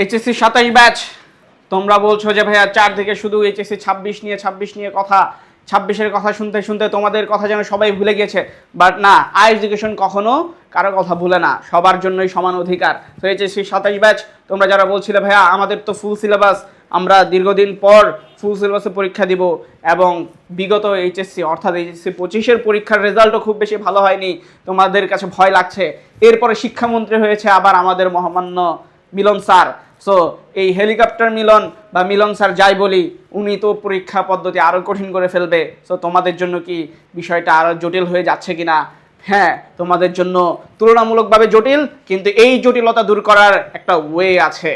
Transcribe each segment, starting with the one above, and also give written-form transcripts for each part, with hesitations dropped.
HSC 27 batch, তোমরা বলছো যে ভাইয়া চারদিকে শুধু এইচএসসি 26 নিয়ে কথা, 26-এর কথা শুনতে শুনতে তোমাদের কথা যেন সবাই ভুলে গিয়েছে। বাট না, আই এডুকেশন কখনো কারো কথা ভুলে না, সবার জন্যই সমান অধিকার। তো এইচএসসি 27 ব্যাচ তোমরা যারা বলছিলে ভাইয়া আমাদের তো ফুল সিলেবাস, আমরা দীর্ঘদিন পর ফুল সিলেবাসে পরীক্ষা দিব, এবং বিগত এইচএসসি অর্থাৎ এইচএসসি 25-এর পরীক্ষার রেজাল্টও খুব বেশি ভালো হয়নি, তোমাদের কাছে ভয় লাগছে। এরপরে শিক্ষামন্ত্রী হয়েছে আবার আমাদের মহামান্য মিলন স্যার। সো এই হেলিকপ্টার মিলন বা মিলন স্যার যাই বলি, উনি তো পরীক্ষা পদ্ধতি আরও কঠিন করে ফেলবে। সো তোমাদের জন্য কি বিষয়টা আরও জটিল হয়ে যাচ্ছে কিনা? হ্যাঁ, তোমাদের জন্য তুলনামূলকভাবে জটিল, কিন্তু এই জটিলতা দূর করার একটা ওয়ে আছে।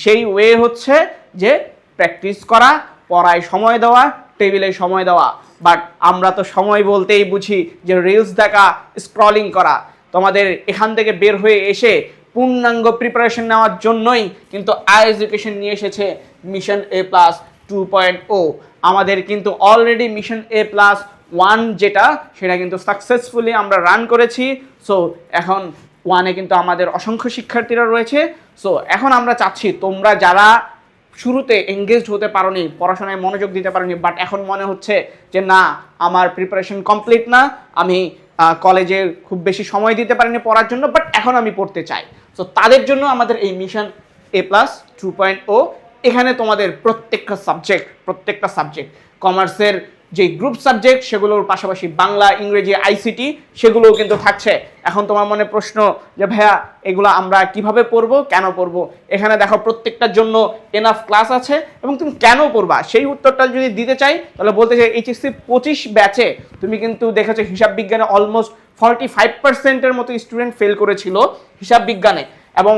সেই ওয়ে হচ্ছে যে প্র্যাকটিস করা, পড়ায় সময় দেওয়া, টেবিলে সময় দেওয়া। বাট আমরা তো সময় বলতেই বুঝি যে রিলস দেখা, স্ক্রলিং করা। তোমাদের এখান থেকে বের হয়ে এসে পূর্ণাঙ্গ প্রিপারেশন নেওয়ার জন্যই কিন্তু আই এডুকেশন নিয়ে এসেছে মিশন A+ 2.0। আমাদের কিন্তু অলরেডি মিশন A+1 যেটা, সেটা কিন্তু সাকসেসফুলি আমরা রান করেছি। সো এখন 1-এ কিন্তু আমাদের অসংখ্য শিক্ষার্থীরা রয়েছে। সো এখন আমরা চাচ্ছি তোমরা যারা শুরুতে এঙ্গেজড হতে পারোনি, পড়াশোনায় মনোযোগ দিতে পারোনি, বাট এখন মনে হচ্ছে যে না, আমার প্রিপারেশন কমপ্লিট না, আমি কলেজে খুব বেশি সময় দিতে পারিনি পড়ার জন্য, বাট এখন আমি পড়তে চাই। সো তাদের জন্য আমাদের এই মিশন A+ 2.0। এখানে তোমাদের প্রত্যেকটা সাবজেক্ট কমার্সের যে গ্রুপ সাবজেক্ট সেগুলোর পাশাপাশি বাংলা, ইংরেজি, আইসিটি সেগুলোও কিন্তু থাকছে। এখন তোমার মনে প্রশ্ন যে ভাইয়া এগুলো আমরা কিভাবে পড়বো, কেন পড়বো? এখানে দেখো প্রত্যেকটার জন্য এনাফ ক্লাস আছে, এবং তুমি কেন পড়বা সেই উত্তরটা যদি দিতে চাই তাহলে বলতে চাই এইচএসসি 25 ব্যাচে তুমি কিন্তু দেখেছো হিসাব বিজ্ঞানে অলমোস্ট 45%-এর মতো স্টুডেন্ট ফেল করেছিল হিসাব বিজ্ঞানে, এবং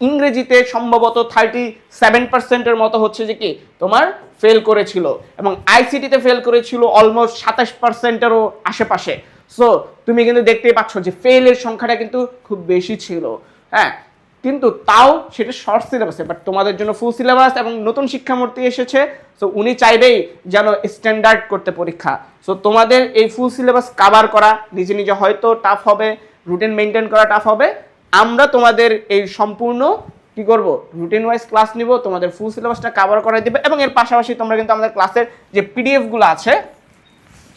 ইংরেজিতে সম্ভবত 37%-এর মতো হচ্ছে যে কি তোমার ফেল করেছিল, এবং আইসিটিতে ফেল করেছিল অলমোস্ট 27%-এরও আশেপাশে। সো তুমি কিন্তু দেখতেই পাচ্ছ যে ফেলের সংখ্যাটা কিন্তু খুব বেশি ছিল। হ্যাঁ, কিন্তু তাও সেটা শর্ট সিলেবাসে, বাট তোমাদের জন্য ফুল সিলেবাস, এবং নতুন শিক্ষামন্ত্রী এসেছে। সো উনি চাইবেই যেন স্ট্যান্ডার্ড করতে পরীক্ষা। সো তোমাদের এই ফুল সিলেবাস কাভার করা নিজে নিজে হয়তো টাফ হবে, রুটিন মেনটেন করা টাফ হবে। আমরা তোমাদের এই সম্পূর্ণ কি করব, রুটিন ওয়াইজ ক্লাস নিব, তোমাদের ফুল সিলেবাসটা কভার করে দিবে, এবং এর পাশাপাশি তোমরা কিন্তু আমাদের ক্লাসের যে পিডিএফগুলো আছে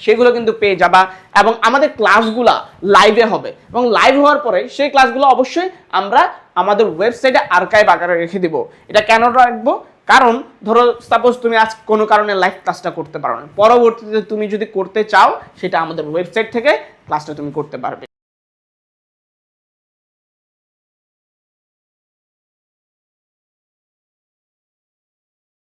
সেগুলো কিন্তু পেয়ে যাবা, এবং আমাদের ক্লাসগুলো লাইভে হবে, এবং লাইভ হওয়ার পরে সেই ক্লাসগুলো অবশ্যই আমরা আমাদের ওয়েবসাইটে আর্কাইভ আকারে রেখে দিব। এটা কেন রাখবো? কারণ ধরো সাপোজ তুমি আজ কোনো কারণে লাইভ ক্লাসটা করতে পারো না, পরবর্তীতে তুমি যদি করতে চাও সেটা আমাদের ওয়েবসাইট থেকে ক্লাসটা তুমি করতে পারবে।